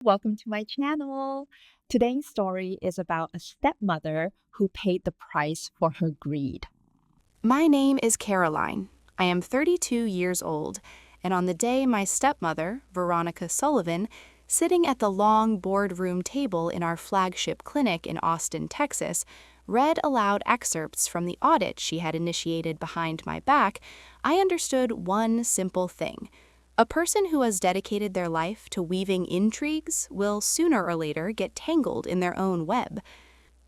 Welcome to my channel. Today's story is about a stepmother who paid the price for her greed. My name is Caroline. I am 32 years old, and on the day my stepmother, Veronica Sullivan, sitting at the long boardroom table in our flagship clinic in Austin, Texas, read aloud excerpts from the audit she had initiated behind my back, I understood one simple thing. A person who has dedicated their life to weaving intrigues will sooner or later get tangled in their own web.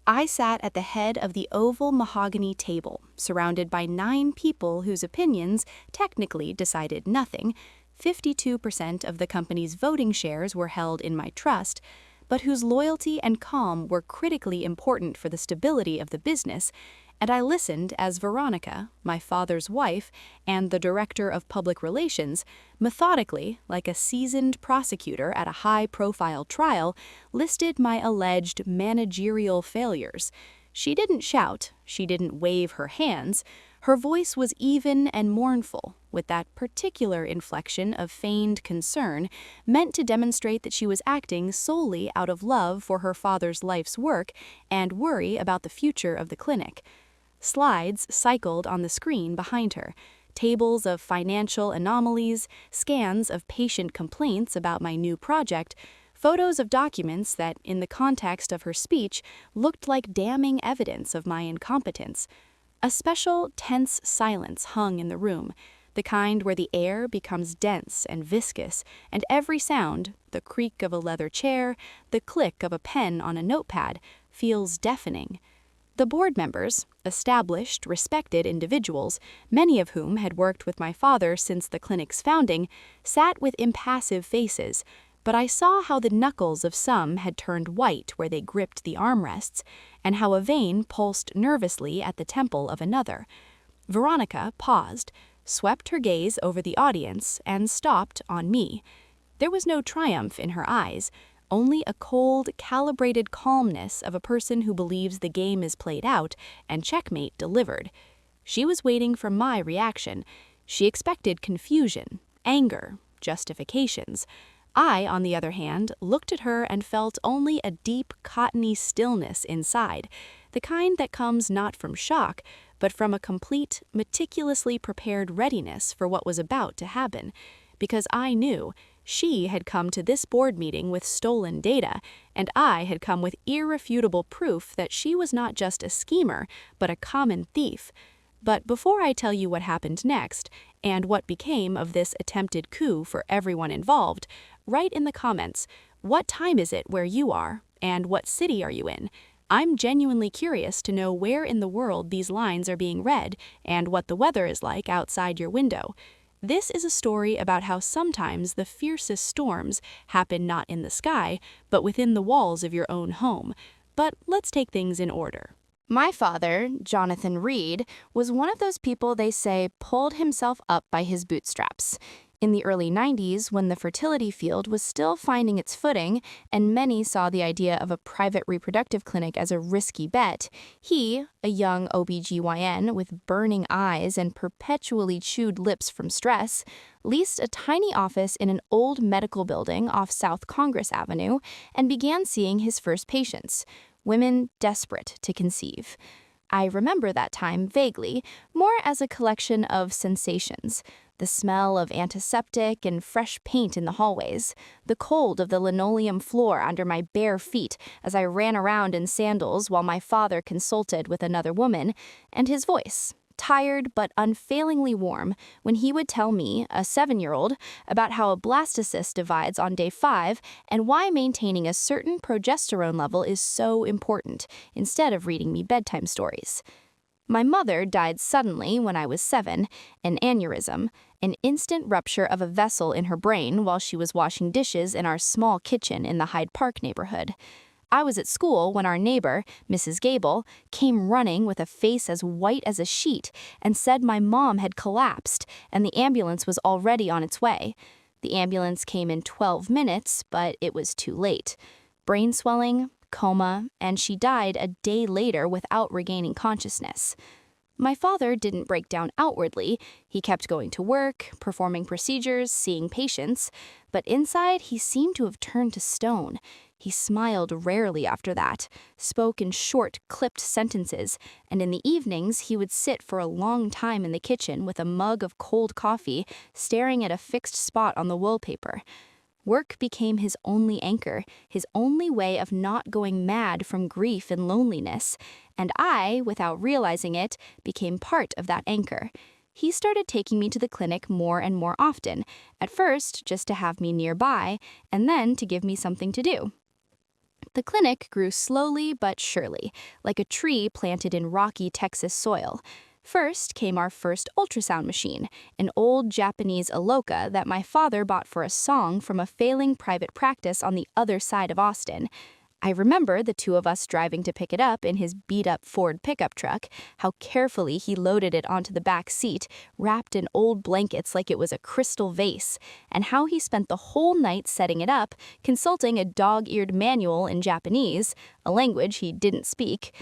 I sat at the head of the oval mahogany table, surrounded by 9 people whose opinions technically decided nothing. 52% of the company's voting shares were held in my trust, but whose loyalty and calm were critically important for the stability of the business, and I listened as Veronica, my father's wife, and the director of public relations, methodically, like a seasoned prosecutor at a high-profile trial, listed my alleged managerial failures. She didn't shout, she didn't wave her hands. Her voice was even and mournful, with that particular inflection of feigned concern, meant to demonstrate that she was acting solely out of love for her father's life's work and worry about the future of the clinic. Slides cycled on the screen behind her, tables of financial anomalies, scans of patient complaints about my new project, photos of documents that, in the context of her speech, looked like damning evidence of my incompetence. A special, tense silence hung in the room, the kind where the air becomes dense and viscous, and every sound, the creak of a leather chair, the click of a pen on a notepad, feels deafening. The board members, established, respected individuals, many of whom had worked with my father since the clinic's founding, sat with impassive faces, but I saw how the knuckles of some had turned white where they gripped the armrests, and how a vein pulsed nervously at the temple of another. Veronica paused, swept her gaze over the audience, and stopped on me. There was no triumph in her eyes, only a cold, calibrated calmness of a person who believes the game is played out and checkmate delivered. She was waiting for my reaction. She expected confusion, anger, justifications. I, on the other hand, looked at her and felt only a deep, cottony stillness inside, the kind that comes not from shock, but from a complete, meticulously prepared readiness for what was about to happen, because I knew she had come to this board meeting with stolen data, and I had come with irrefutable proof that she was not just a schemer, but a common thief. But before I tell you what happened next, and what became of this attempted coup for everyone involved, write in the comments, what time is it where you are, and what city are you in? I'm genuinely curious to know where in the world these lines are being read, and what the weather is like outside your window. This is a story about how sometimes the fiercest storms happen not in the sky, but within the walls of your own home. But let's take things in order. My father, Jonathan Reed, was one of those people they say pulled himself up by his bootstraps. In the early 90s, when the fertility field was still finding its footing, and many saw the idea of a private reproductive clinic as a risky bet, he, a young OBGYN with burning eyes and perpetually chewed lips from stress, leased a tiny office in an old medical building off South Congress Avenue and began seeing his first patients, women desperate to conceive. I remember that time vaguely, more as a collection of sensations. The smell of antiseptic and fresh paint in the hallways, the cold of the linoleum floor under my bare feet as I ran around in sandals while my father consulted with another woman, and his voice, tired but unfailingly warm, when he would tell me, a 7-year-old, about how a blastocyst divides on day 5 and why maintaining a certain progesterone level is so important, instead of reading me bedtime stories. My mother died suddenly when I was 7, an aneurysm, an instant rupture of a vessel in her brain while she was washing dishes in our small kitchen in the Hyde Park neighborhood. I was at school when our neighbor, Mrs. Gable, came running with a face as white as a sheet and said my mom had collapsed and the ambulance was already on its way. The ambulance came in 12 minutes, but it was too late. Brain swelling, coma, and she died a day later without regaining consciousness. My father didn't break down outwardly. He kept going to work, performing procedures, seeing patients, but inside he seemed to have turned to stone. He smiled rarely after that, spoke in short, clipped sentences, and in the evenings he would sit for a long time in the kitchen with a mug of cold coffee, staring at a fixed spot on the wallpaper. Work became his only anchor, his only way of not going mad from grief and loneliness, and I, without realizing it, became part of that anchor. He started taking me to the clinic more and more often, at first just to have me nearby, and then to give me something to do. The clinic grew slowly but surely, like a tree planted in rocky Texas soil. First came our first ultrasound machine, an old Japanese Aloka that my father bought for a song from a failing private practice on the other side of Austin. I remember the two of us driving to pick it up in his beat-up Ford pickup truck, how carefully he loaded it onto the back seat, wrapped in old blankets like it was a crystal vase, and how he spent the whole night setting it up, consulting a dog-eared manual in Japanese, a language he didn't speak.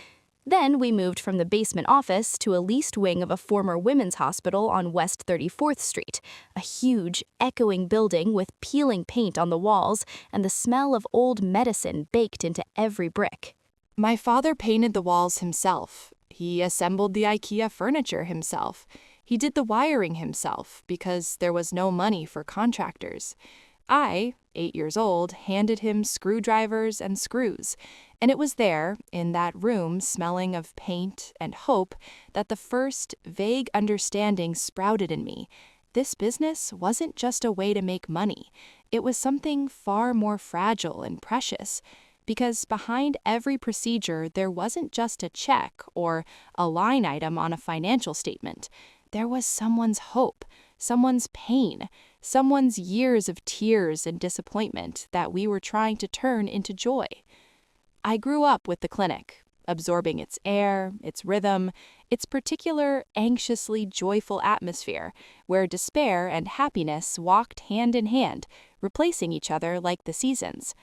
Then we moved from the basement office to a leased wing of a former women's hospital on West 34th Street, a huge, echoing building with peeling paint on the walls and the smell of old medicine baked into every brick. My father painted the walls himself. He assembled the IKEA furniture himself. He did the wiring himself because there was no money for contractors. I, 8 years old, handed him screwdrivers and screws, and it was there, in that room smelling of paint and hope, that the first vague understanding sprouted in me. This business wasn't just a way to make money. It was something far more fragile and precious, because behind every procedure there wasn't just a check or a line item on a financial statement. There was someone's hope, someone's pain, someone's years of tears and disappointment that we were trying to turn into joy. I grew up with the clinic, absorbing its air, its rhythm, its particular anxiously joyful atmosphere, where despair and happiness walked hand in hand, replacing each other like the seasons.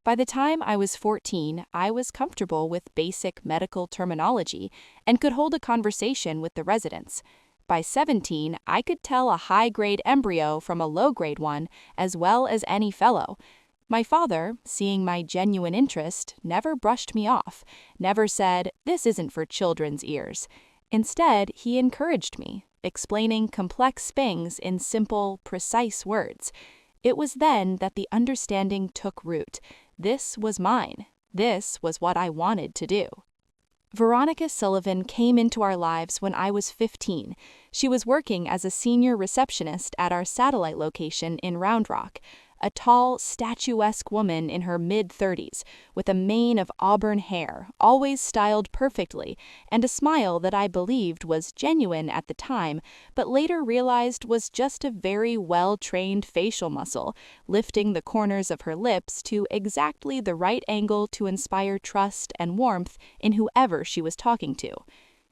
By the time I was 14, I was comfortable with basic medical terminology and could hold a conversation with the residents. By 17, I could tell a high-grade embryo from a low-grade one as well as any fellow. My father, seeing my genuine interest, never brushed me off, never said, "This isn't for children's ears." Instead, he encouraged me, explaining complex things in simple, precise words. It was then that the understanding took root. This was mine. This was what I wanted to do. Veronica Sullivan came into our lives when I was 15. She was working as a senior receptionist at our satellite location in Round Rock, a tall, statuesque woman in her mid-30s, with a mane of auburn hair, always styled perfectly, and a smile that I believed was genuine at the time, but later realized was just a very well-trained facial muscle, lifting the corners of her lips to exactly the right angle to inspire trust and warmth in whoever she was talking to.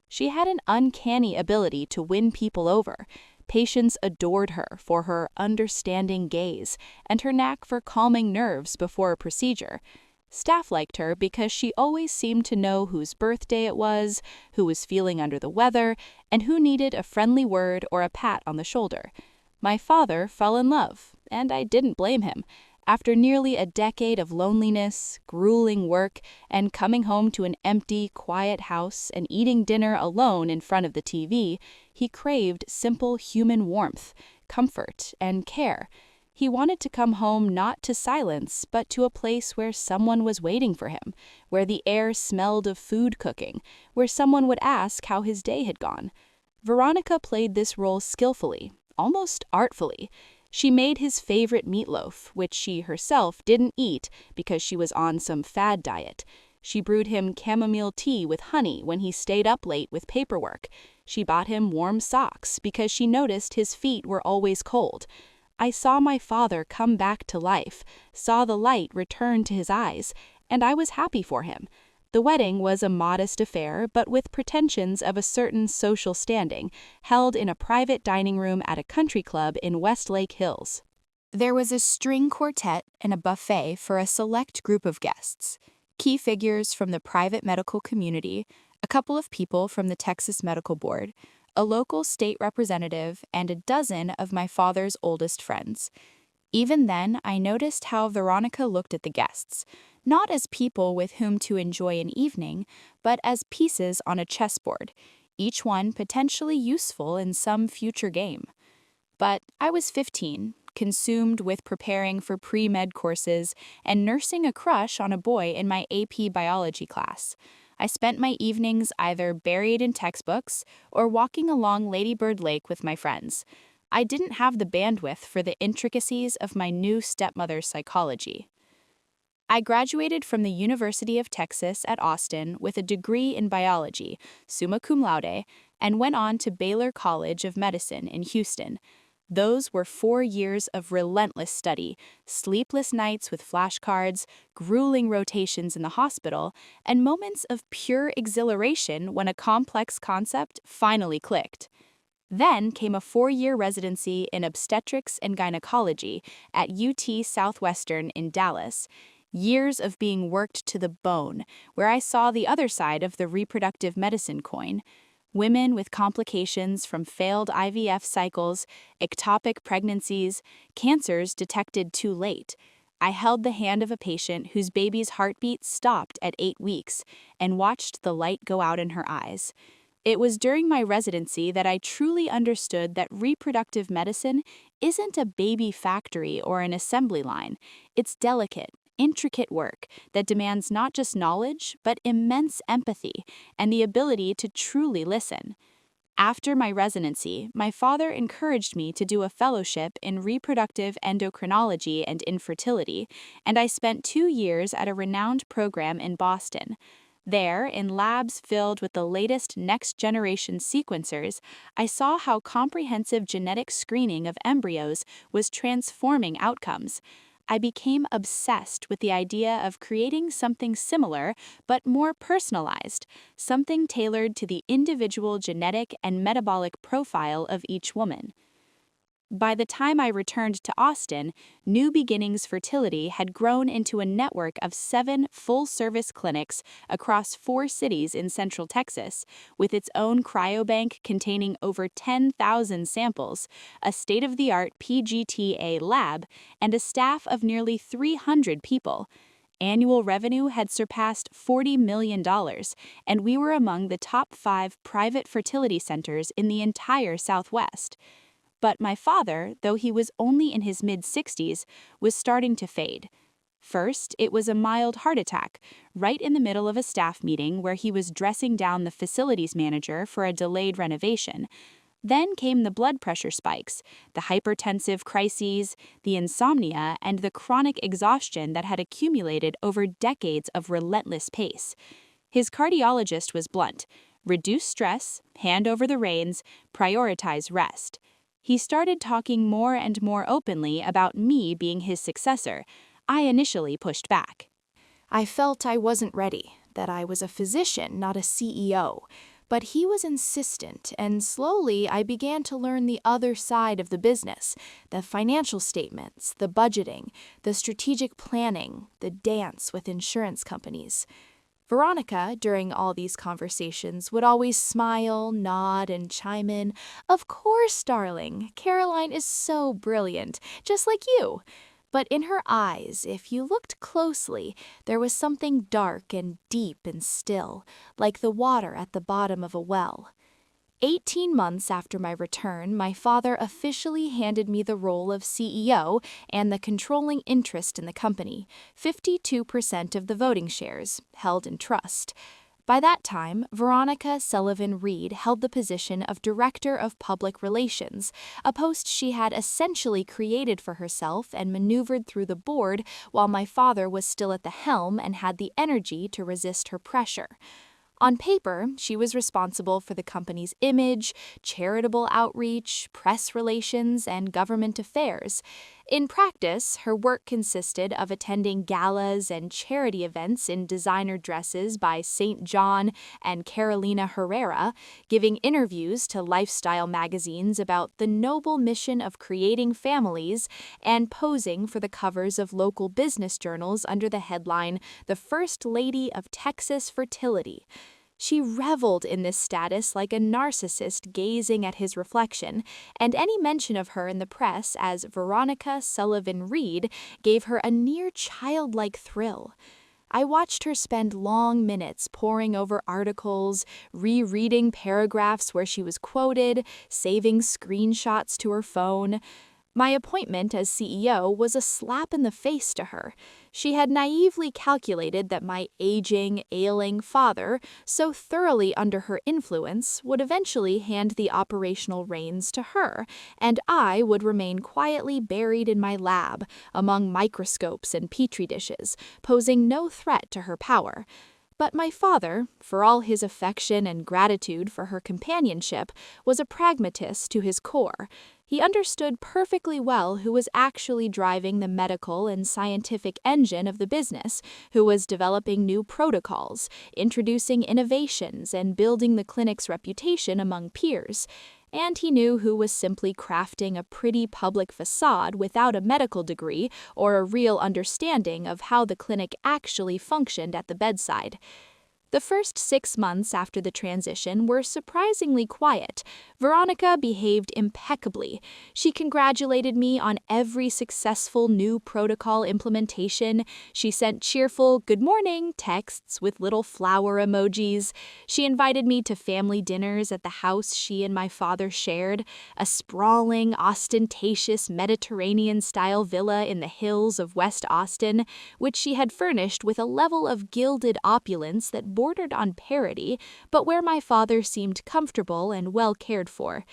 She had an uncanny ability to win people over. Patients adored her for her understanding gaze and her knack for calming nerves before a procedure. Staff liked her because she always seemed to know whose birthday it was, who was feeling under the weather, and who needed a friendly word or a pat on the shoulder. My father fell in love, and I didn't blame him. After nearly a decade of loneliness, grueling work, and coming home to an empty, quiet house and eating dinner alone in front of the TV, he craved simple human warmth, comfort, and care. He wanted to come home not to silence, but to a place where someone was waiting for him, where the air smelled of food cooking, where someone would ask how his day had gone. Veronica played this role skillfully, almost artfully. She made his favorite meatloaf, which she herself didn't eat because she was on some fad diet. She brewed him chamomile tea with honey when he stayed up late with paperwork. She bought him warm socks because she noticed his feet were always cold. I saw my father come back to life, saw the light return to his eyes, and I was happy for him. The wedding was a modest affair, but with pretensions of a certain social standing, held in a private dining room at a country club in Westlake Hills. There was a string quartet and a buffet for a select group of guests. Key figures from the private medical community, a couple of people from the Texas Medical Board, a local state representative, and a dozen of my father's oldest friends. Even then, I noticed how Veronica looked at the guests, not as people with whom to enjoy an evening, but as pieces on a chessboard, each one potentially useful in some future game. But I was 15, consumed with preparing for pre-med courses and nursing a crush on a boy in my AP biology class. I spent my evenings either buried in textbooks or walking along Lady Bird Lake with my friends. I didn't have the bandwidth for the intricacies of my new stepmother's psychology. I graduated from the University of Texas at Austin with a degree in biology, summa cum laude, and went on to Baylor College of Medicine in Houston. Those were 4 years of relentless study, sleepless nights with flashcards, grueling rotations in the hospital, and moments of pure exhilaration when a complex concept finally clicked. Then came a 4-year residency in obstetrics and gynecology at UT Southwestern in Dallas. Years of being worked to the bone, where I saw the other side of the reproductive medicine coin. Women with complications from failed IVF cycles, ectopic pregnancies, cancers detected too late. I held the hand of a patient whose baby's heartbeat stopped at 8 weeks and watched the light go out in her eyes. It was during my residency that I truly understood that reproductive medicine isn't a baby factory or an assembly line. It's delicate, intricate work that demands not just knowledge, but immense empathy and the ability to truly listen. After my residency, my father encouraged me to do a fellowship in reproductive endocrinology and infertility, and I spent 2 years at a renowned program in Boston. There, in labs filled with the latest next-generation sequencers, I saw how comprehensive genetic screening of embryos was transforming outcomes. I became obsessed with the idea of creating something similar but more personalized, something tailored to the individual genetic and metabolic profile of each woman. By the time I returned to Austin, New Beginnings Fertility had grown into a network of 7 full-service clinics across 4 cities in Central Texas, with its own cryobank containing over 10,000 samples, a state-of-the-art PGTA lab, and a staff of nearly 300 people. Annual revenue had surpassed $40 million, and we were among the top 5 private fertility centers in the entire Southwest. But my father, though he was only in his mid-60s, was starting to fade. First, it was a mild heart attack, right in the middle of a staff meeting where he was dressing down the facilities manager for a delayed renovation. Then came the blood pressure spikes, the hypertensive crises, the insomnia, and the chronic exhaustion that had accumulated over decades of relentless pace. His cardiologist was blunt: reduce stress, hand over the reins, prioritize rest. He started talking more and more openly about me being his successor. I initially pushed back. I felt I wasn't ready, that I was a physician, not a CEO. But he was insistent, and slowly I began to learn the other side of the business, the financial statements, the budgeting, the strategic planning, the dance with insurance companies. Veronica, during all these conversations, would always smile, nod, and chime in, "Of course, darling, Caroline is so brilliant, just like you." But in her eyes, if you looked closely, there was something dark and deep and still, like the water at the bottom of a well. 18 months after my return, my father officially handed me the role of CEO and the controlling interest in the company, 52% of the voting shares, held in trust. By that time, Veronica Sullivan Reed held the position of Director of Public Relations, a post she had essentially created for herself and maneuvered through the board while my father was still at the helm and had the energy to resist her pressure. On paper, she was responsible for the company's image, charitable outreach, press relations, and government affairs. In practice, her work consisted of attending galas and charity events in designer dresses by St. John and Carolina Herrera, giving interviews to lifestyle magazines about the noble mission of creating families, and posing for the covers of local business journals under the headline, "The First Lady of Texas Fertility." She reveled in this status like a narcissist gazing at his reflection, and any mention of her in the press as Veronica Sullivan Reed gave her a near childlike thrill. I watched her spend long minutes poring over articles, rereading paragraphs where she was quoted, saving screenshots to her phone. My appointment as CEO was a slap in the face to her. She had naively calculated that my aging, ailing father, so thoroughly under her influence, would eventually hand the operational reins to her, and I would remain quietly buried in my lab, among microscopes and petri dishes, posing no threat to her power. But my father, for all his affection and gratitude for her companionship, was a pragmatist to his core. He understood perfectly well who was actually driving the medical and scientific engine of the business, who was developing new protocols, introducing innovations, and building the clinic's reputation among peers. And he knew who was simply crafting a pretty public facade without a medical degree or a real understanding of how the clinic actually functioned at the bedside. The first 6 months after the transition were surprisingly quiet. Veronica behaved impeccably. She congratulated me on every successful new protocol implementation. She sent cheerful "good morning" texts with little flower emojis. She invited me to family dinners at the house she and my father shared, a sprawling, ostentatious Mediterranean-style villa in the hills of West Austin, which she had furnished with a level of gilded opulence that bordered on parody, but where my father seemed comfortable and well cared for.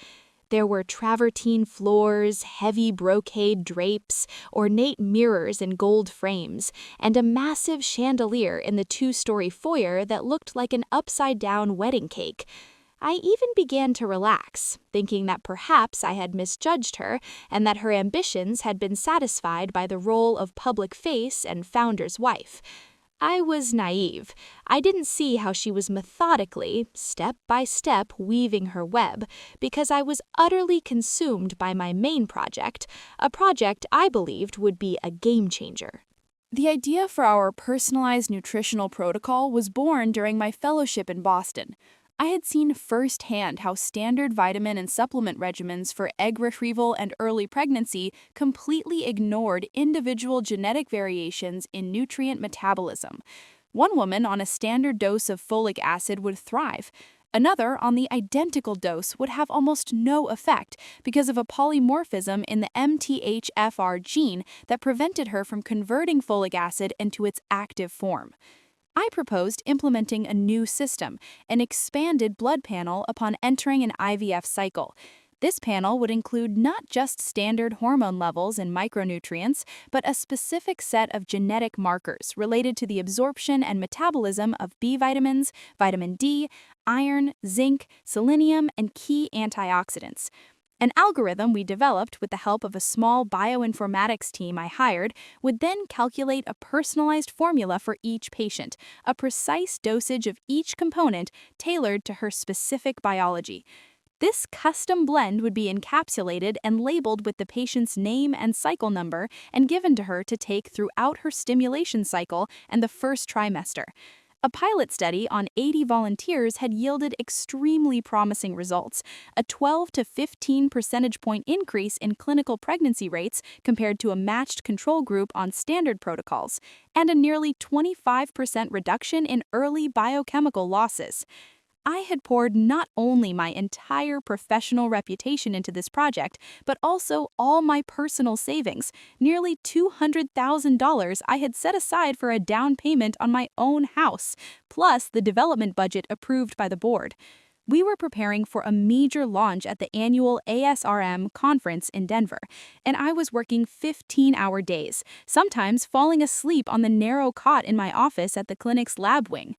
There were travertine floors, heavy brocade drapes, ornate mirrors in gold frames, and a massive chandelier in the 2-story foyer that looked like an upside-down wedding cake. I even began to relax, thinking that perhaps I had misjudged her and that her ambitions had been satisfied by the role of public face and founder's wife. I was naive. I didn't see how she was methodically, step by step, weaving her web, because I was utterly consumed by my main project, a project I believed would be a game changer. The idea for our personalized nutritional protocol was born during my fellowship in Boston. I had seen firsthand how standard vitamin and supplement regimens for egg retrieval and early pregnancy completely ignored individual genetic variations in nutrient metabolism. One woman on a standard dose of folic acid would thrive. Another on the identical dose would have almost no effect because of a polymorphism in the MTHFR gene that prevented her from converting folic acid into its active form. I proposed implementing a new system, an expanded blood panel upon entering an IVF cycle. This panel would include not just standard hormone levels and micronutrients, but a specific set of genetic markers related to the absorption and metabolism of B vitamins, vitamin D, iron, zinc, selenium, and key antioxidants. An algorithm we developed with the help of a small bioinformatics team I hired would then calculate a personalized formula for each patient, a precise dosage of each component tailored to her specific biology. This custom blend would be encapsulated and labeled with the patient's name and cycle number and given to her to take throughout her stimulation cycle and the first trimester. A pilot study on 80 volunteers had yielded extremely promising results, a 12 to 15 percentage point increase in clinical pregnancy rates compared to a matched control group on standard protocols, and a nearly 25% reduction in early biochemical losses. I had poured not only my entire professional reputation into this project, but also all my personal savings, nearly $200,000 I had set aside for a down payment on my own house, plus the development budget approved by the board. We were preparing for a major launch at the annual ASRM conference in Denver, and I was working 15-hour days, sometimes falling asleep on the narrow cot in my office at the clinic's lab wing.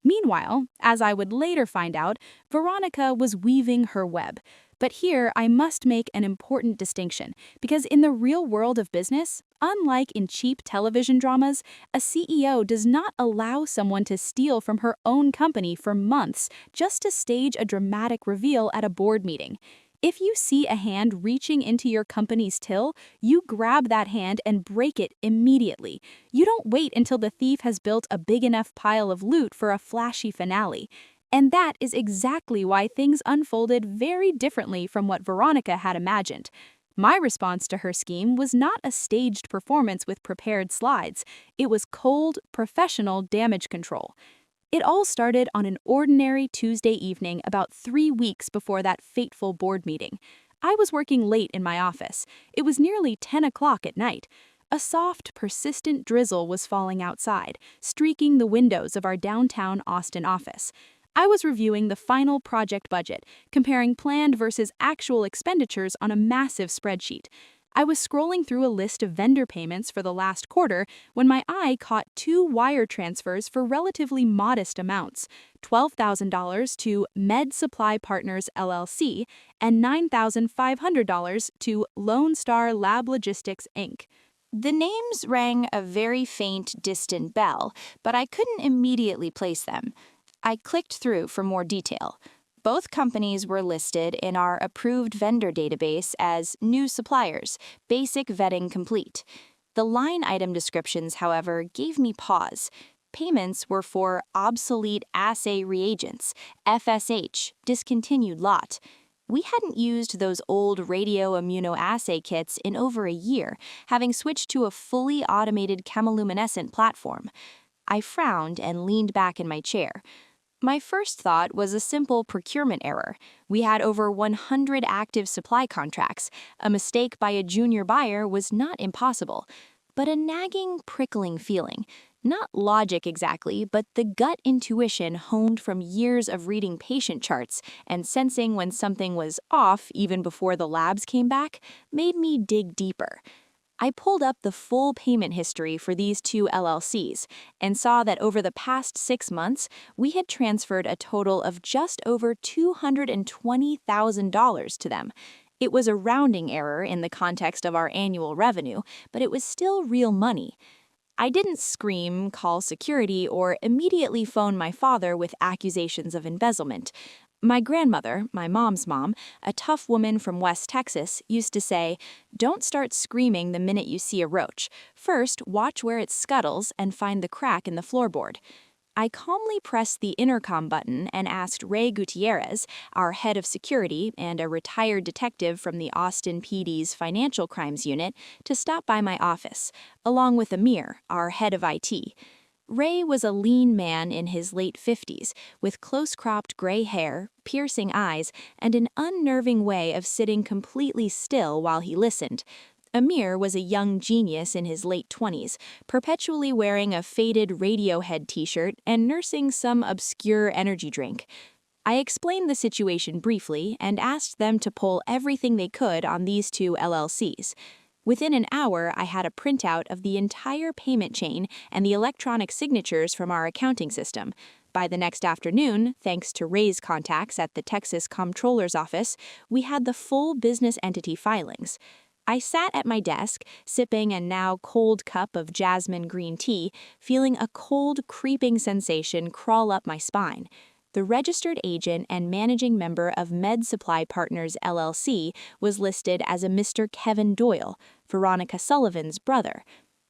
Meanwhile, as I would later find out, Veronica was weaving her web. But here I must make an important distinction, because in the real world of business, unlike in cheap television dramas, a CEO does not allow someone to steal from her own company for months just to stage a dramatic reveal at a board meeting. If you see a hand reaching into your company's till, you grab that hand and break it immediately. You don't wait until the thief has built a big enough pile of loot for a flashy finale. And that is exactly why things unfolded very differently from what Veronica had imagined. My response to her scheme was not a staged performance with prepared slides. It was cold, professional damage control. It all started on an ordinary Tuesday evening about 3 weeks before that fateful board meeting. I was working late in my office. It was nearly 10 o'clock at night. A soft, persistent drizzle was falling outside, streaking the windows of our downtown Austin office. I was reviewing the final project budget, comparing planned versus actual expenditures on a massive spreadsheet. I was scrolling through a list of vendor payments for the last quarter when my eye caught 2 wire transfers for relatively modest amounts, $12,000 to Med Supply Partners LLC and $9,500 to Lone Star Lab Logistics Inc. The names rang a very faint, distant bell, but I couldn't immediately place them. I clicked through for more detail. Both companies were listed in our approved vendor database as new suppliers, basic vetting complete. The line item descriptions, however, gave me pause. Payments were for obsolete assay reagents, FSH, discontinued lot. We hadn't used those old radioimmunoassay kits in over a year, having switched to a fully automated chemiluminescent platform. I frowned and leaned back in my chair. My first thought was a simple procurement error. We had over 100 active supply contracts. A mistake by a junior buyer was not impossible, but a nagging, prickling feeling. Not logic exactly, but the gut intuition honed from years of reading patient charts and sensing when something was off even before the labs came back, made me dig deeper. I pulled up the full payment history for these 2 LLCs and saw that over the past 6 months, we had transferred a total of just over $220,000 to them. It was a rounding error in the context of our annual revenue, but it was still real money. I didn't scream, call security, or immediately phone my father with accusations of embezzlement. My grandmother, my mom's mom, a tough woman from West Texas, used to say, "Don't start screaming the minute you see a roach. First, watch where it scuttles and find the crack in the floorboard." I calmly pressed the intercom button and asked Ray Gutierrez, our head of security and a retired detective from the Austin PD's Financial Crimes Unit, to stop by my office, along with Amir, our head of IT. Ray was a lean man in his late 50s, with close-cropped gray hair, piercing eyes, and an unnerving way of sitting completely still while he listened. Amir was a young genius in his late 20s, perpetually wearing a faded Radiohead t-shirt and nursing some obscure energy drink. I explained the situation briefly and asked them to pull everything they could on these 2 LLCs. Within an hour, I had a printout of the entire payment chain and the electronic signatures from our accounting system. By the next afternoon, thanks to Ray's contacts at the Texas Comptroller's office, we had the full business entity filings. I sat at my desk, sipping a now cold cup of jasmine green tea, feeling a cold, creeping sensation crawl up my spine. The registered agent and managing member of Med Supply Partners LLC was listed as a Mr. Kevin Doyle, Veronica Sullivan's brother.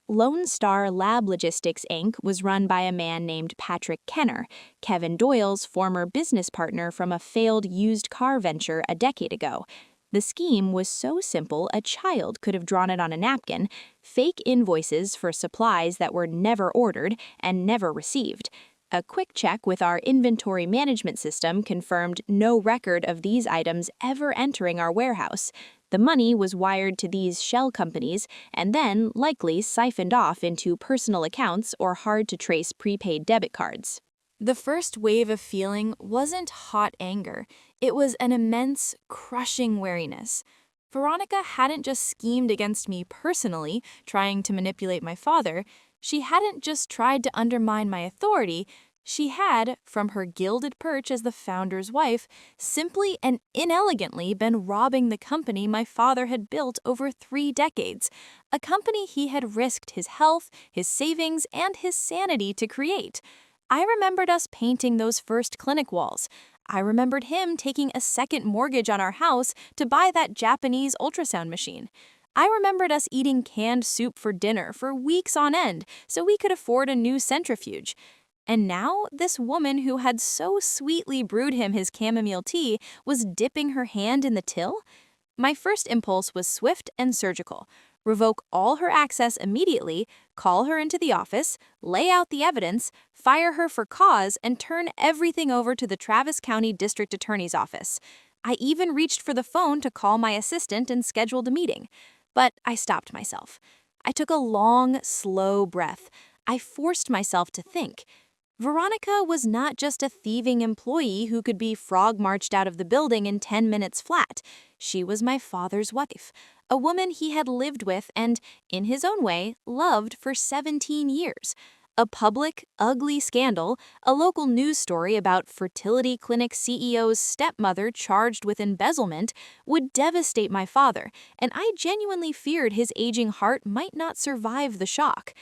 Lone Star Lab Logistics Inc. was run by a man named Patrick Kenner, Kevin Doyle's former business partner from a failed used car venture a decade ago. The scheme was so simple a child could have drawn it on a napkin: fake invoices for supplies that were never ordered and never received. A quick check with our inventory management system confirmed no record of these items ever entering our warehouse. The money was wired to these shell companies and then likely siphoned off into personal accounts or hard-to-trace prepaid debit cards. The first wave of feeling wasn't hot anger. It was an immense, crushing weariness. Veronica hadn't just schemed against me personally, trying to manipulate my father. She hadn't just tried to undermine my authority. She had, from her gilded perch as the founder's wife, simply and inelegantly been robbing the company my father had built over 3 decades, a company he had risked his health, his savings, and his sanity to create. I remembered us painting those first clinic walls. I remembered him taking a second mortgage on our house to buy that Japanese ultrasound machine. I remembered us eating canned soup for dinner for weeks on end so we could afford a new centrifuge. And now, this woman who had so sweetly brewed him his chamomile tea was dipping her hand in the till? My first impulse was swift and surgical. Revoke all her access immediately, call her into the office, lay out the evidence, fire her for cause, and turn everything over to the Travis County District Attorney's Office. I even reached for the phone to call my assistant and scheduled a meeting. But I stopped myself. I took a long, slow breath. I forced myself to think. Veronica was not just a thieving employee who could be frog-marched out of the building in 10 minutes flat. She was my father's wife, a woman he had lived with and, in his own way, loved for 17 years. A public, ugly scandal, a local news story about fertility clinic CEO's stepmother charged with embezzlement, would devastate my father, and I genuinely feared his aging heart might not survive the shock.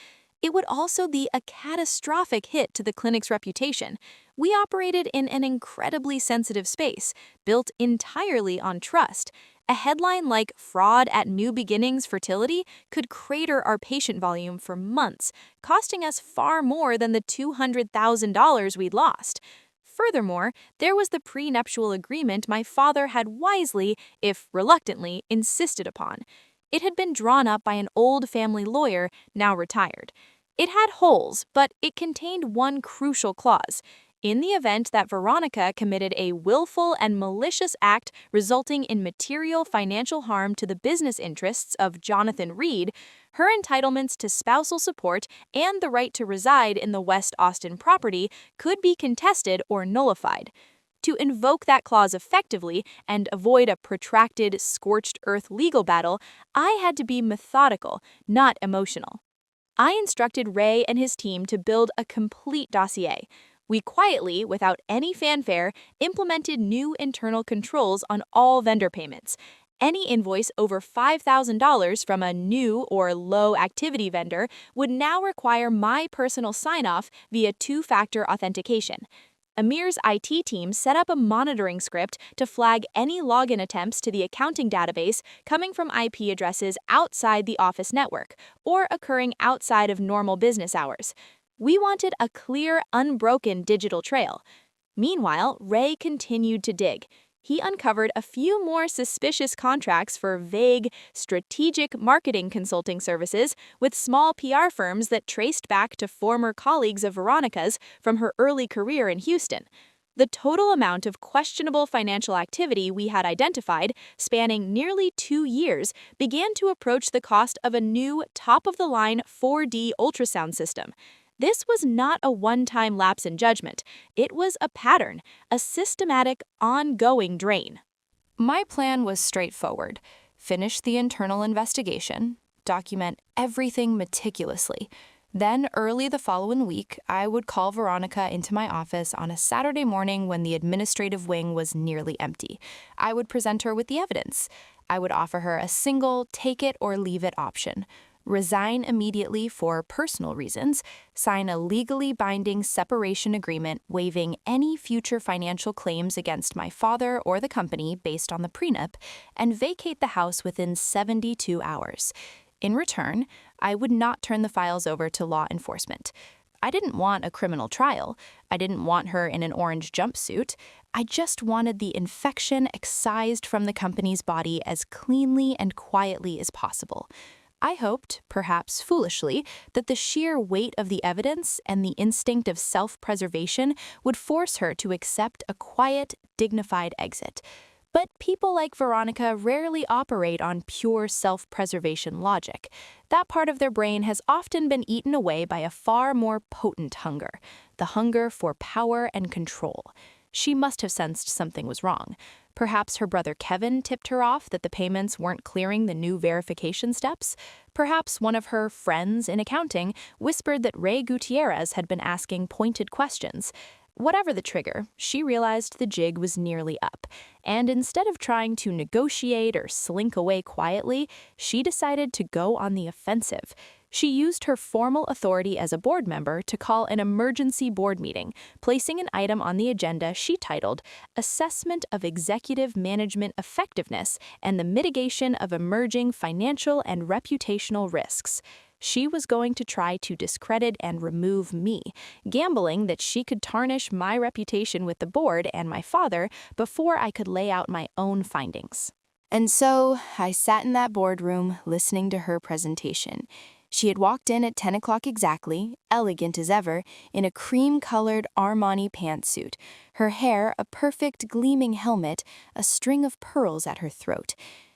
It would also be a catastrophic hit to the clinic's reputation. We operated in an incredibly sensitive space, built entirely on trust. A headline like "Fraud at New Beginnings Fertility" could crater our patient volume for months, costing us far more than the $200,000 we'd lost. Furthermore, there was the prenuptial agreement my father had wisely, if reluctantly, insisted upon. It had been drawn up by an old family lawyer, now retired. It had holes, but it contained one crucial clause. In the event that Veronica committed a willful and malicious act resulting in material financial harm to the business interests of Jonathan Reed, her entitlements to spousal support and the right to reside in the West Austin property could be contested or nullified. To invoke that clause effectively and avoid a protracted, scorched earth legal battle, I had to be methodical, not emotional. I instructed Ray and his team to build a complete dossier. We quietly, without any fanfare, implemented new internal controls on all vendor payments. Any invoice over $5,000 from a new or low-activity vendor would now require my personal sign-off via two-factor authentication. Amir's IT team set up a monitoring script to flag any login attempts to the accounting database coming from IP addresses outside the office network or occurring outside of normal business hours. We wanted a clear, unbroken digital trail. Meanwhile, Ray continued to dig. He uncovered a few more suspicious contracts for vague, strategic marketing consulting services with small PR firms that traced back to former colleagues of Veronica's from her early career in Houston. The total amount of questionable financial activity we had identified, spanning nearly 2 years, began to approach the cost of a new, top-of-the-line 4D ultrasound system. This was not a one-time lapse in judgment. It was a pattern, a systematic, ongoing drain. My plan was straightforward. Finish the internal investigation, document everything meticulously. Then, early the following week, I would call Veronica into my office on a Saturday morning when the administrative wing was nearly empty. I would present her with the evidence. I would offer her a single take-it-or-leave-it option. Resign immediately for personal reasons, sign a legally binding separation agreement waiving any future financial claims against my father or the company based on the prenup, and vacate the house within 72 hours. In return, I would not turn the files over to law enforcement. I didn't want a criminal trial. I didn't want her in an orange jumpsuit. I just wanted the infection excised from the company's body as cleanly and quietly as possible. I hoped, perhaps foolishly, that the sheer weight of the evidence and the instinct of self-preservation would force her to accept a quiet, dignified exit. But people like Veronica rarely operate on pure self-preservation logic. That part of their brain has often been eaten away by a far more potent hunger, the hunger for power and control. She must have sensed something was wrong. Perhaps her brother Kevin tipped her off that the payments weren't clearing the new verification steps. Perhaps one of her friends in accounting whispered that Ray Gutierrez had been asking pointed questions. Whatever the trigger, she realized the jig was nearly up, and instead of trying to negotiate or slink away quietly, she decided to go on the offensive. She used her formal authority as a board member to call an emergency board meeting, placing an item on the agenda she titled Assessment of Executive Management Effectiveness and the Mitigation of Emerging Financial and Reputational Risks. She was going to try to discredit and remove me, gambling that she could tarnish my reputation with the board and my father before I could lay out my own findings. And so I sat in that boardroom listening to her presentation. She had walked in at 10 o'clock exactly, elegant as ever, in a cream-colored Armani pantsuit, her hair a perfect gleaming helmet, a string of pearls at her throat.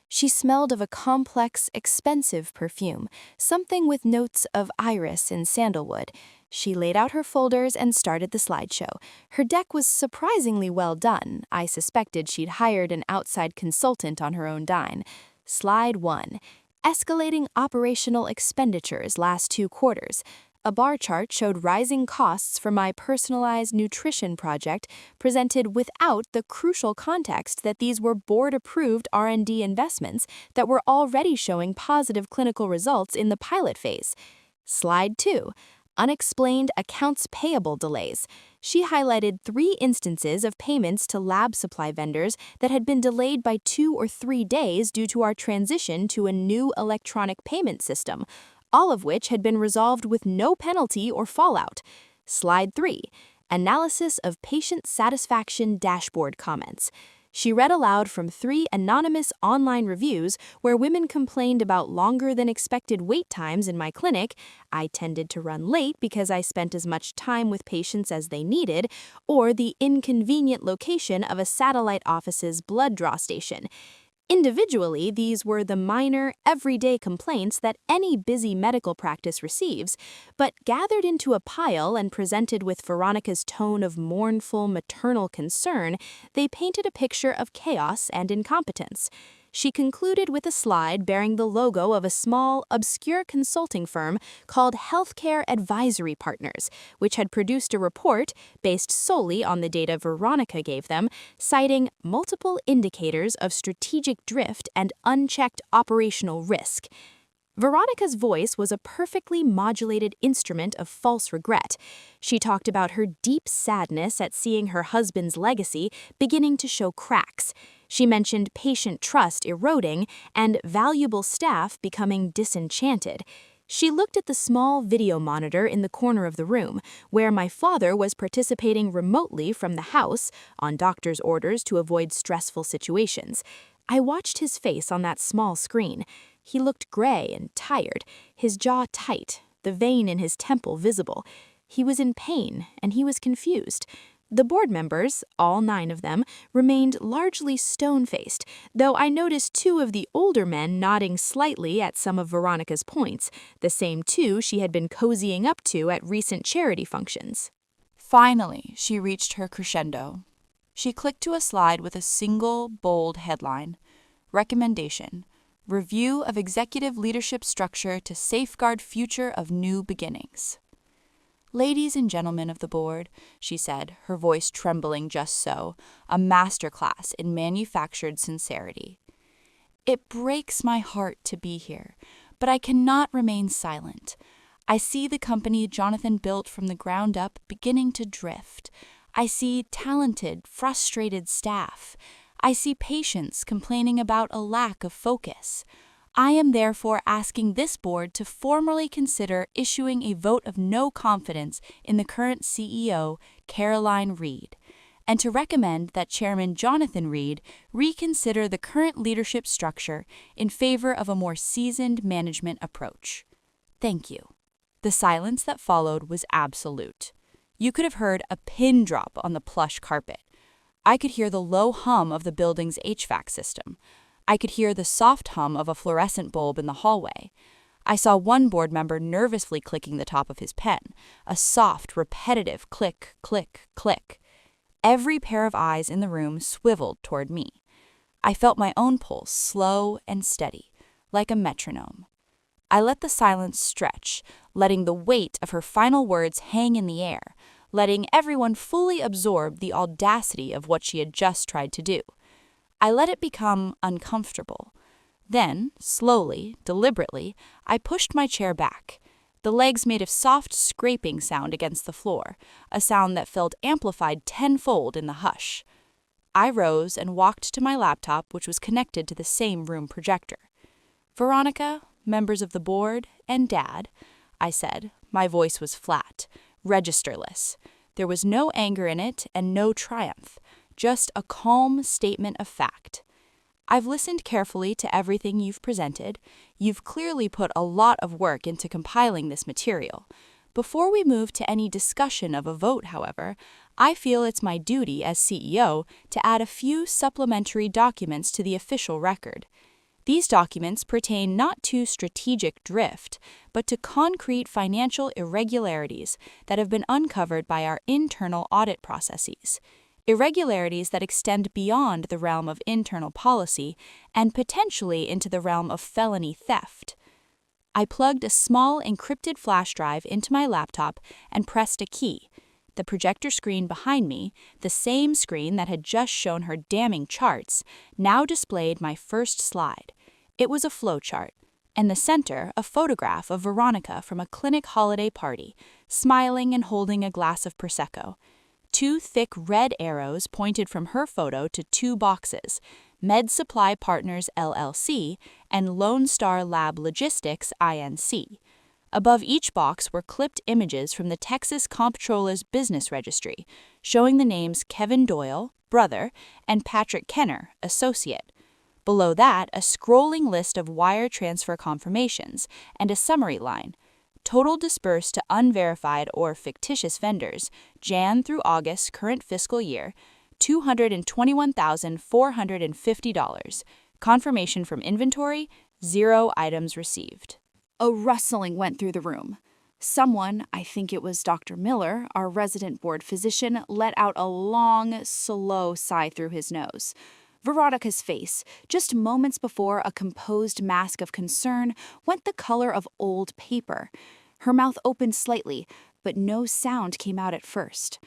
She smelled of a complex, expensive perfume, something with notes of iris and sandalwood. She laid out her folders and started the slideshow. Her deck was surprisingly well done. I suspected she'd hired an outside consultant on her own dime. Slide 1. Escalating operational expenditures last 2 quarters. A bar chart showed rising costs for my personalized nutrition project, presented without the crucial context that these were board-approved R&D investments that were already showing positive clinical results in the pilot phase. Slide 2. Unexplained accounts payable delays. She highlighted 3 instances of payments to lab supply vendors that had been delayed by 2 or 3 days due to our transition to a new electronic payment system, all of which had been resolved with no penalty or fallout. Slide 3. Analysis of patient satisfaction dashboard comments. She read aloud from 3 anonymous online reviews where women complained about longer than expected wait times in my clinic, I tended to run late because I spent as much time with patients as they needed, or the inconvenient location of a satellite office's blood draw station. Individually, these were the minor, everyday complaints that any busy medical practice receives, but gathered into a pile and presented with Veronica's tone of mournful, maternal concern, they painted a picture of chaos and incompetence. She concluded with a slide bearing the logo of a small, obscure consulting firm called Healthcare Advisory Partners, which had produced a report based solely on the data Veronica gave them, citing multiple indicators of strategic drift and unchecked operational risk. Veronica's voice was a perfectly modulated instrument of false regret. She talked about her deep sadness at seeing her husband's legacy beginning to show cracks. She mentioned patient trust eroding and valuable staff becoming disenchanted. She looked at the small video monitor in the corner of the room, where my father was participating remotely from the house on doctor's orders to avoid stressful situations. I watched his face on that small screen. He looked gray and tired, his jaw tight, the vein in his temple visible. He was in pain, and he was confused. The board members, all 9 of them, remained largely stone-faced, though I noticed 2 of the older men nodding slightly at some of Veronica's points, the same 2 she had been cozying up to at recent charity functions. Finally, she reached her crescendo. She clicked to a slide with a single, bold headline. Recommendation: Review of executive leadership structure to safeguard future of new beginnings. Ladies and gentlemen of the board, she said, her voice trembling just so, a masterclass in manufactured sincerity. It breaks my heart to be here, but I cannot remain silent. I see the company Jonathan built from the ground up beginning to drift. I see talented, frustrated staff. I see patients complaining about a lack of focus. I am therefore asking this board to formally consider issuing a vote of no confidence in the current CEO, Caroline Reed, and to recommend that Chairman Jonathan Reed reconsider the current leadership structure in favor of a more seasoned management approach. Thank you. The silence that followed was absolute. You could have heard a pin drop on the plush carpet. I could hear the low hum of the building's HVAC system. I could hear the soft hum of a fluorescent bulb in the hallway. I saw one board member nervously clicking the top of his pen, a soft, repetitive click, click, click. Every pair of eyes in the room swiveled toward me. I felt my own pulse slow and steady, like a metronome. I let the silence stretch, letting the weight of her final words hang in the air, letting everyone fully absorb the audacity of what she had just tried to do. I let it become uncomfortable. Then, slowly, deliberately, I pushed my chair back. The legs made a soft scraping sound against the floor, a sound that felt amplified tenfold in the hush. I rose and walked to my laptop, which was connected to the same room projector. Veronica, members of the board, and Dad, I said. My voice was flat, registerless. There was no anger in it and no triumph, just a calm statement of fact. I've listened carefully to everything you've presented. You've clearly put a lot of work into compiling this material. Before we move to any discussion of a vote, however, I feel it's my duty as CEO to add a few supplementary documents to the official record. These documents pertain not to strategic drift, but to concrete financial irregularities that have been uncovered by our internal audit processes. Irregularities that extend beyond the realm of internal policy and potentially into the realm of felony theft. I plugged a small encrypted flash drive into my laptop and pressed a key. The projector screen behind me, the same screen that had just shown her damning charts, now displayed my first slide. It was a flowchart, and the center a photograph of Veronica from a clinic holiday party, smiling and holding a glass of Prosecco. 2 thick red arrows pointed from her photo to 2 boxes, Med Supply Partners LLC and Lone Star Lab Logistics Inc. Above each box were clipped images from the Texas Comptroller's Business Registry, showing the names Kevin Doyle, brother, and Patrick Kenner, associate. Below that, a scrolling list of wire transfer confirmations and a summary line. Total disbursed to unverified or fictitious vendors, Jan through August current fiscal year, $221,450. Confirmation from inventory, 0 items received. A rustling went through the room. Someone, I think it was Dr. Miller, our resident board physician, let out a long, slow sigh through his nose. Veronica's face, just moments before a composed mask of concern, went the color of old paper. Her mouth opened slightly, but no sound came out at first.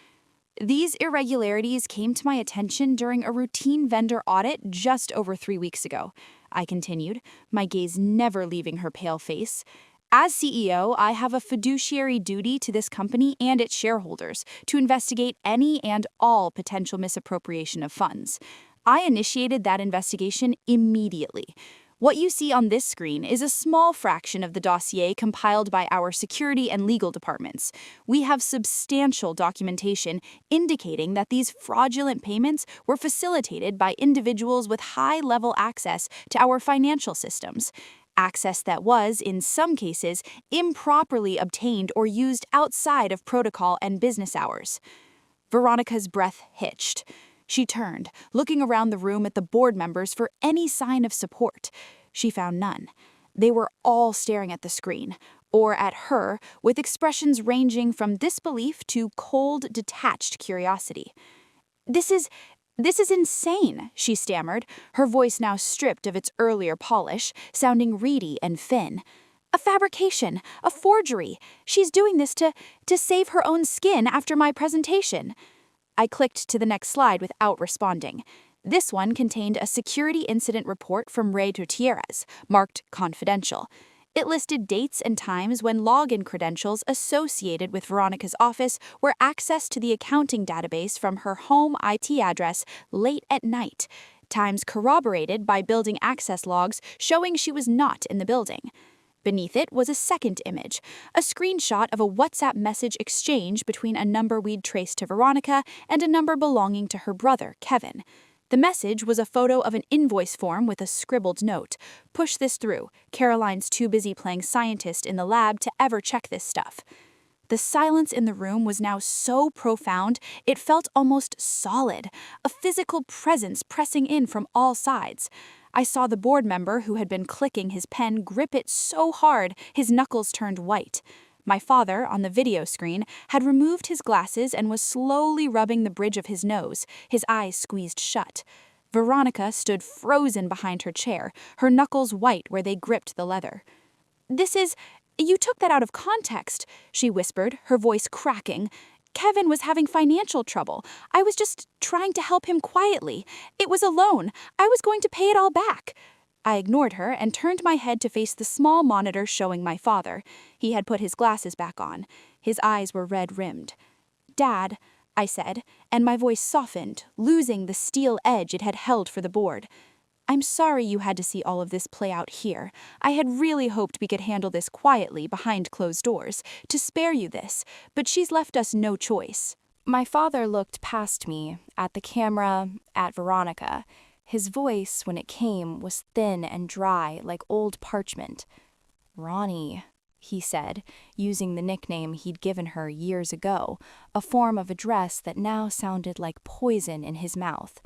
These irregularities came to my attention during a routine vendor audit just over 3 weeks ago, I continued, my gaze never leaving her pale face. As CEO, I have a fiduciary duty to this company and its shareholders to investigate any and all potential misappropriation of funds. I initiated that investigation immediately. What you see on this screen is a small fraction of the dossier compiled by our security and legal departments. We have substantial documentation indicating that these fraudulent payments were facilitated by individuals with high-level access to our financial systems. Access that was, in some cases, improperly obtained or used outside of protocol and business hours. Veronica's breath hitched. She turned, looking around the room at the board members for any sign of support. She found none. They were all staring at the screen, or at her, with expressions ranging from disbelief to cold, detached curiosity. This is insane, she stammered, her voice now stripped of its earlier polish, sounding reedy and thin. A fabrication, a forgery. She's doing this to save her own skin after my presentation. I clicked to the next slide without responding. This one contained a security incident report from Ray Gutierrez, marked confidential. It listed dates and times when login credentials associated with Veronica's office were accessed to the accounting database from her home IT address late at night, times corroborated by building access logs showing she was not in the building. Beneath it was a second image, a screenshot of a WhatsApp message exchange between a number we'd traced to Veronica and a number belonging to her brother, Kevin. The message was a photo of an invoice form with a scribbled note. Push this through. Caroline's too busy playing scientist in the lab to ever check this stuff. The silence in the room was now so profound, it felt almost solid, a physical presence pressing in from all sides. I saw the board member who had been clicking his pen grip it so hard his knuckles turned white. My father, on the video screen, had removed his glasses and was slowly rubbing the bridge of his nose, his eyes squeezed shut. Veronica stood frozen behind her chair, her knuckles white where they gripped the leather. You took that out of context," she whispered, her voice cracking. "Kevin was having financial trouble. I was just trying to help him quietly. It was a loan. I was going to pay it all back." I ignored her and turned my head to face the small monitor showing my father. He had put his glasses back on. His eyes were red-rimmed. "Dad," I said, and my voice softened, losing the steel edge it had held for the board. I'm sorry you had to see all of this play out here. I had really hoped we could handle this quietly behind closed doors, to spare you this, but she's left us no choice." My father looked past me, at the camera, at Veronica. His voice, when it came, was thin and dry, like old parchment. "Ronnie," he said, using the nickname he'd given her years ago, a form of address that now sounded like poison in his mouth.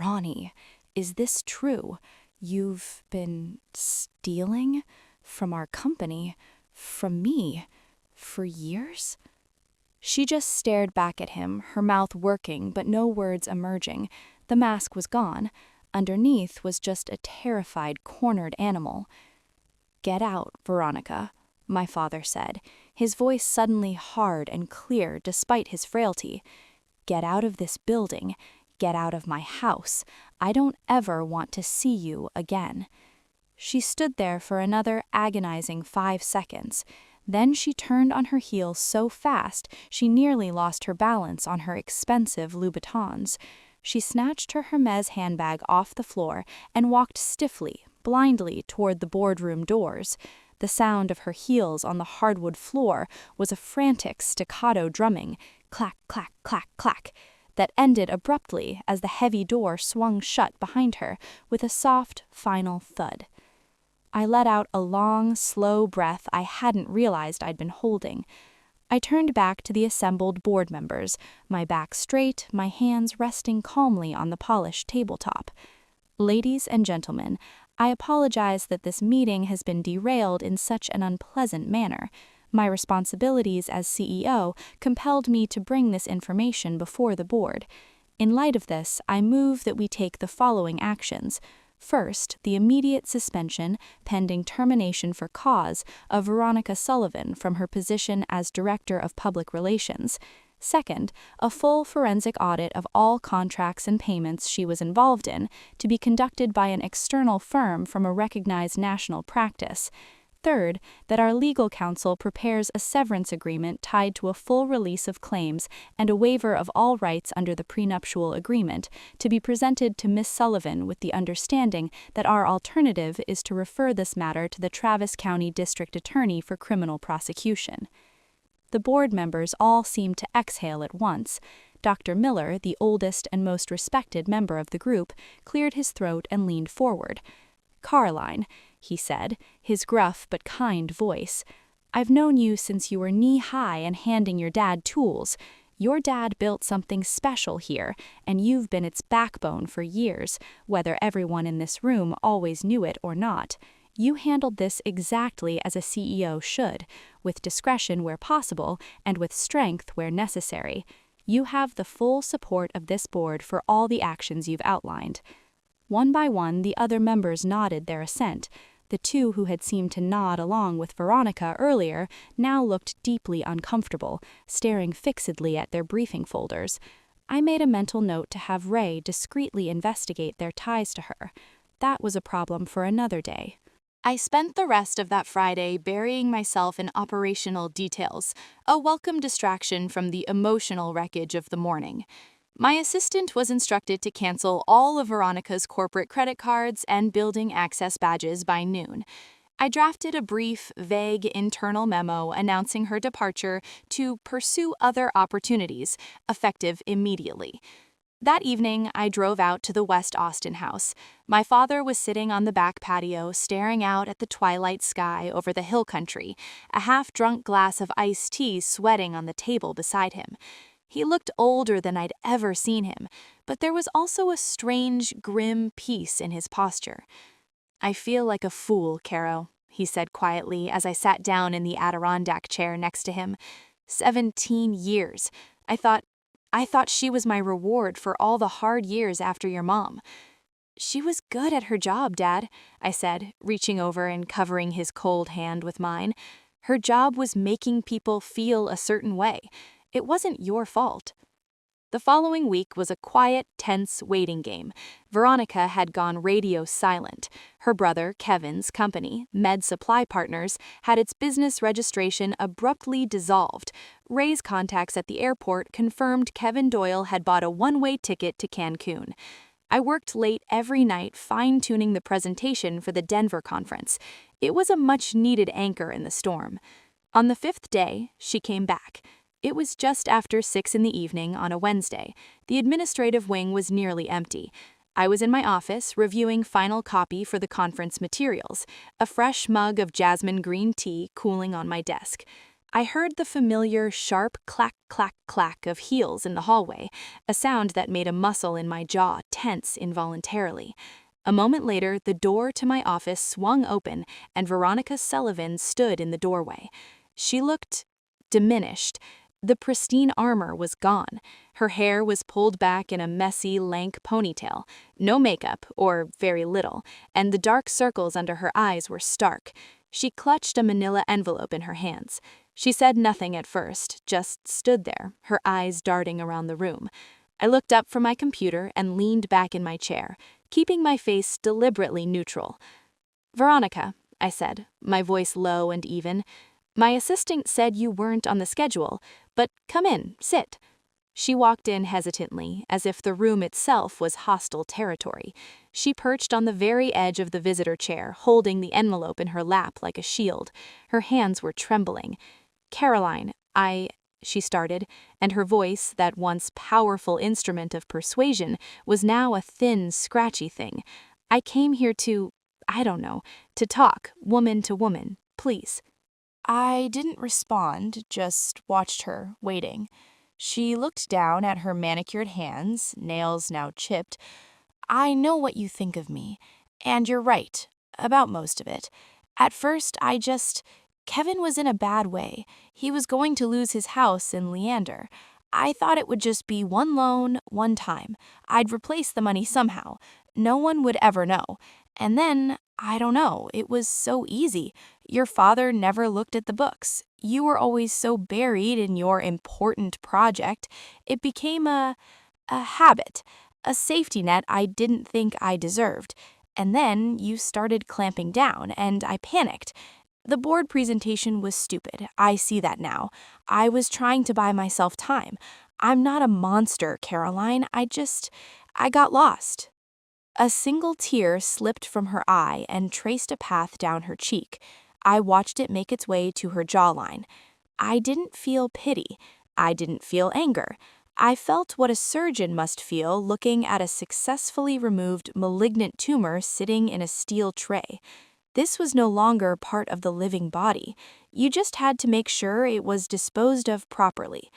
"Ronnie, is this true? You've been stealing from our company, from me, for years?" She just stared back at him, her mouth working but no words emerging. The mask was gone. Underneath was just a terrified, cornered animal. "Get out, Veronica," my father said, his voice suddenly hard and clear despite his frailty. "Get out of this building. Get out of my house. I don't ever want to see you again." She stood there for another agonizing 5 seconds. Then she turned on her heel so fast she nearly lost her balance on her expensive Louboutins. She snatched her Hermes handbag off the floor and walked stiffly, blindly toward the boardroom doors. The sound of her heels on the hardwood floor was a frantic staccato drumming, clack, clack, clack, clack, that ended abruptly as the heavy door swung shut behind her with a soft, final thud. I let out a long, slow breath I hadn't realized I'd been holding. I turned back to the assembled board members, my back straight, my hands resting calmly on the polished tabletop. "Ladies and gentlemen, I apologize that this meeting has been derailed in such an unpleasant manner. My responsibilities as CEO compelled me to bring this information before the board. In light of this, I move that we take the following actions. First, the immediate suspension, pending termination for cause, of Veronica Sullivan from her position as Director of Public Relations. Second, a full forensic audit of all contracts and payments she was involved in, to be conducted by an external firm from a recognized national practice. Third, that our legal counsel prepares a severance agreement tied to a full release of claims and a waiver of all rights under the prenuptial agreement, to be presented to Miss Sullivan with the understanding that our alternative is to refer this matter to the Travis County District Attorney for criminal prosecution." The board members all seemed to exhale at once. Dr. Miller, the oldest and most respected member of the group, cleared his throat and leaned forward. "Caroline," he said, his gruff but kind voice, "I've known you since you were knee-high and handing your dad tools. Your dad built something special here, and you've been its backbone for years, whether everyone in this room always knew it or not. You handled this exactly as a CEO should, with discretion where possible and with strength where necessary. You have the full support of this board for all the actions you've outlined." One by one, the other members nodded their assent. The two who had seemed to nod along with Veronica earlier now looked deeply uncomfortable, staring fixedly at their briefing folders. I made a mental note to have Ray discreetly investigate their ties to her. That was a problem for another day. I spent the rest of that Friday burying myself in operational details, a welcome distraction from the emotional wreckage of the morning. My assistant was instructed to cancel all of Veronica's corporate credit cards and building access badges by noon. I drafted a brief, vague internal memo announcing her departure to pursue other opportunities, effective immediately. That evening, I drove out to the West Austin house. My father was sitting on the back patio, staring out at the twilight sky over the hill country, a half-drunk glass of iced tea sweating on the table beside him. He looked older than I'd ever seen him, but there was also a strange, grim peace in his posture. "I feel like a fool, Caro," he said quietly as I sat down in the Adirondack chair next to him. 17 years. I thought she was my reward for all the hard years after your mom." "She was good at her job, Dad," I said, reaching over and covering his cold hand with mine. "Her job was making people feel a certain way. It wasn't your fault." The following week was a quiet, tense waiting game. Veronica had gone radio silent. Her brother, Kevin's company, Med Supply Partners, had its business registration abruptly dissolved. Ray's contacts at the airport confirmed Kevin Doyle had bought a one-way ticket to Cancun. I worked late every night fine-tuning the presentation for the Denver conference. It was a much-needed anchor in the storm. On the 5th day, she came back. It was just after 6 in the evening on a Wednesday. The administrative wing was nearly empty. I was in my office reviewing final copy for the conference materials, a fresh mug of jasmine green tea cooling on my desk. I heard the familiar sharp clack, clack, clack of heels in the hallway, a sound that made a muscle in my jaw tense involuntarily. A moment later, the door to my office swung open and Veronica Sullivan stood in the doorway. She looked diminished. The pristine armor was gone. Her hair was pulled back in a messy, lank ponytail. No makeup, or very little, and the dark circles under her eyes were stark. She clutched a manila envelope in her hands. She said nothing at first, just stood there, her eyes darting around the room. I looked up from my computer and leaned back in my chair, keeping my face deliberately neutral. "Veronica," I said, my voice low and even, "my assistant said you weren't on the schedule, but come in, sit." She walked in hesitantly, as if the room itself was hostile territory. She perched on the very edge of the visitor chair, holding the envelope in her lap like a shield. Her hands were trembling. "Caroline, she started, and her voice, that once powerful instrument of persuasion, was now a thin, scratchy thing. "I came here to talk, woman to woman, please." I didn't respond, just watched her, waiting. She looked down at her manicured hands, nails now chipped. "I know what you think of me, and you're right, about most of it. At first, Kevin was in a bad way. He was going to lose his house in Leander. I thought it would just be one loan, one time. I'd replace the money somehow. No one would ever know. And then, I don't know, it was so easy. Your father never looked at the books. You were always so buried in your important project. It became a habit, a safety net I didn't think I deserved. And then you started clamping down, and I panicked. The board presentation was stupid. I see that now. I was trying to buy myself time. I'm not a monster, Caroline. I got lost." A single tear slipped from her eye and traced a path down her cheek. I watched it make its way to her jawline. I didn't feel pity. I didn't feel anger. I felt what a surgeon must feel looking at a successfully removed malignant tumor sitting in a steel tray. This was no longer part of the living body. You just had to make sure it was disposed of properly.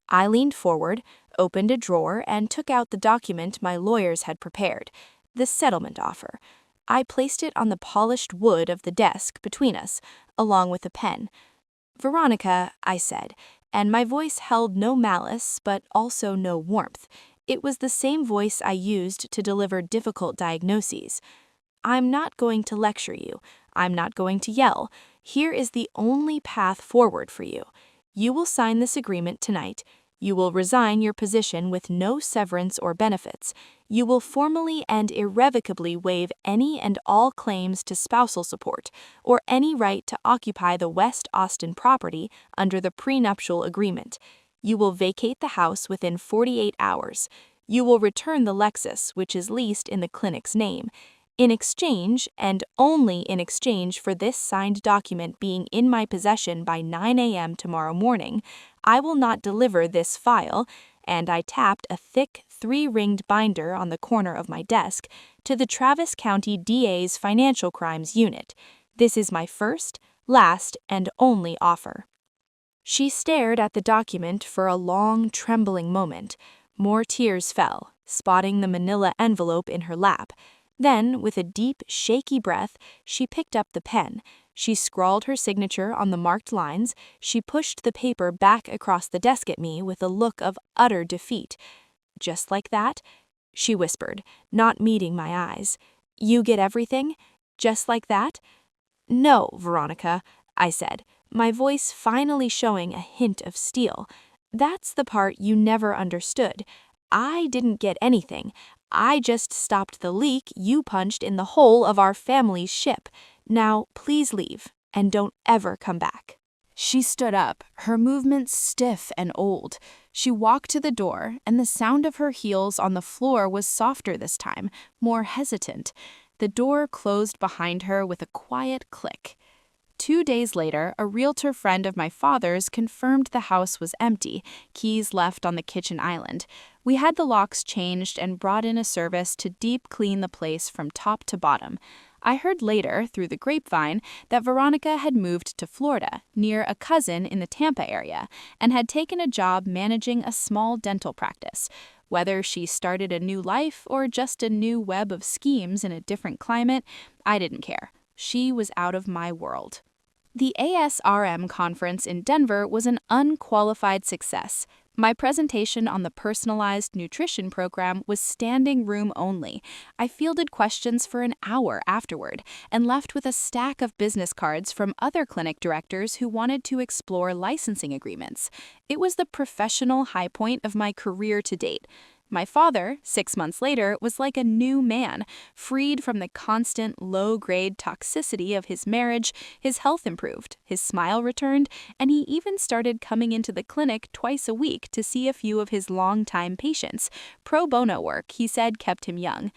I leaned forward, opened a drawer, and took out the document my lawyers had prepared, the settlement offer. I placed it on the polished wood of the desk between us, along with a pen. "Veronica," I said, and my voice held no malice but also no warmth. It was the same voice I used to deliver difficult diagnoses. "I'm not going to lecture you. I'm not going to yell. Here is the only path forward for you. You will sign this agreement tonight. You will resign your position with no severance or benefits. You will formally and irrevocably waive any and all claims to spousal support or any right to occupy the West Austin property under the prenuptial agreement. You will vacate the house within 48 hours. You will return the Lexus, which is leased in the clinic's name. In exchange, and only in exchange for this signed document being in my possession by 9 a.m. tomorrow morning, I will not deliver this file," and I tapped a thick 3-ringed binder on the corner of my desk, "to the Travis County DA's Financial Crimes Unit. This is my first, last, and only offer." She stared at the document for a long, trembling moment. More tears fell, spotting the manila envelope in her lap. Then, with a deep, shaky breath, she picked up the pen. She scrawled her signature on the marked lines. She pushed the paper back across the desk at me with a look of utter defeat. "Just like that?" she whispered, not meeting my eyes. "You get everything? Just like that?" "No, Veronica," I said, my voice finally showing a hint of steel. "That's the part you never understood. I didn't get anything. I just stopped the leak you punched in the hull of our family's ship. Now, please leave, and don't ever come back." She stood up, her movements stiff and old. She walked to the door, and the sound of her heels on the floor was softer this time, more hesitant. The door closed behind her with a quiet click. 2 days later, a realtor friend of my father's confirmed the house was empty, keys left on the kitchen island. We had the locks changed and brought in a service to deep clean the place from top to bottom. I heard later, through the grapevine, that Veronica had moved to Florida, near a cousin in the Tampa area, and had taken a job managing a small dental practice. Whether she started a new life or just a new web of schemes in a different climate, I didn't care. She was out of my world. The ASRM conference in Denver was an unqualified success. My presentation on the personalized nutrition program was standing room only. I fielded questions for an hour afterward and left with a stack of business cards from other clinic directors who wanted to explore licensing agreements. It was the professional high point of my career to date. My father, 6 months later, was like a new man, freed from the constant low-grade toxicity of his marriage. His health improved, his smile returned, and he even started coming into the clinic twice a week to see a few of his longtime patients. Pro bono work, he said, kept him young.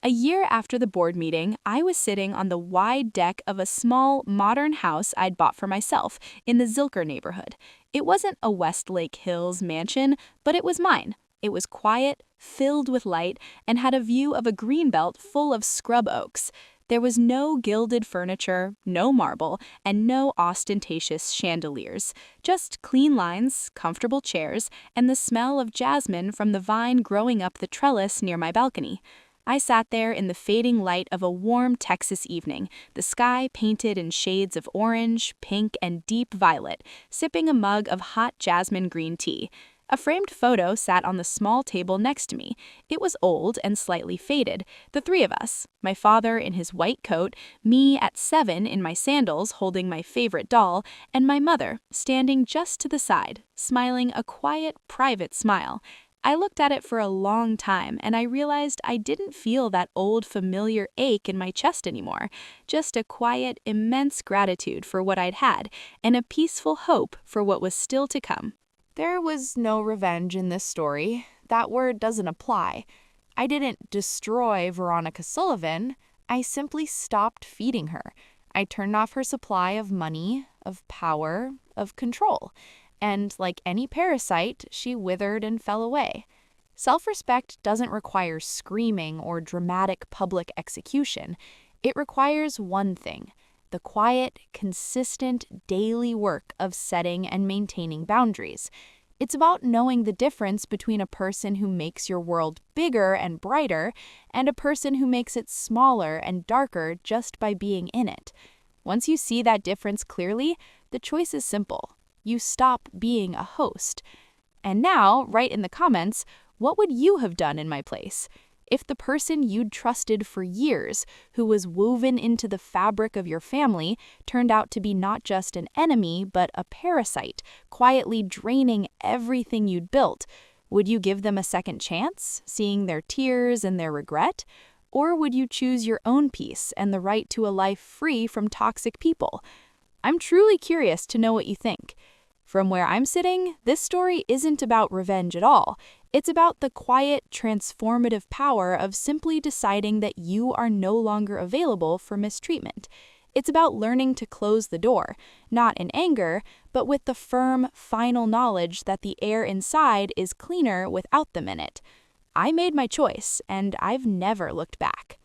A year after the board meeting, I was sitting on the wide deck of a small, modern house I'd bought for myself in the Zilker neighborhood. It wasn't a Westlake Hills mansion, but it was mine. It was quiet, filled with light, and had a view of a greenbelt full of scrub oaks. There was no gilded furniture, no marble, and no ostentatious chandeliers. Just clean lines, comfortable chairs, and the smell of jasmine from the vine growing up the trellis near my balcony. I sat there in the fading light of a warm Texas evening, the sky painted in shades of orange, pink, and deep violet, sipping a mug of hot jasmine green tea. A framed photo sat on the small table next to me. It was old and slightly faded. The three of us, my father in his white coat, me at 7 in my sandals holding my favorite doll, and my mother standing just to the side, smiling a quiet, private smile. I looked at it for a long time, and I realized I didn't feel that old familiar ache in my chest anymore. Just a quiet, immense gratitude for what I'd had, and a peaceful hope for what was still to come. There was no revenge in this story. That word doesn't apply. I didn't destroy Veronica Sullivan. I simply stopped feeding her. I turned off her supply of money, of power, of control. And like any parasite, she withered and fell away. Self-respect doesn't require screaming or dramatic public execution. It requires one thing: the quiet, consistent, daily work of setting and maintaining boundaries. It's about knowing the difference between a person who makes your world bigger and brighter and a person who makes it smaller and darker just by being in it. Once you see that difference clearly, the choice is simple. You stop being a host. And now, write in the comments, what would you have done in my place? If the person you'd trusted for years, who was woven into the fabric of your family, turned out to be not just an enemy, but a parasite, quietly draining everything you'd built, would you give them a second chance, seeing their tears and their regret? Or would you choose your own peace and the right to a life free from toxic people? I'm truly curious to know what you think. From where I'm sitting, this story isn't about revenge at all. It's about the quiet, transformative power of simply deciding that you are no longer available for mistreatment. It's about learning to close the door, not in anger, but with the firm, final knowledge that the air inside is cleaner without them in it. I made my choice, and I've never looked back.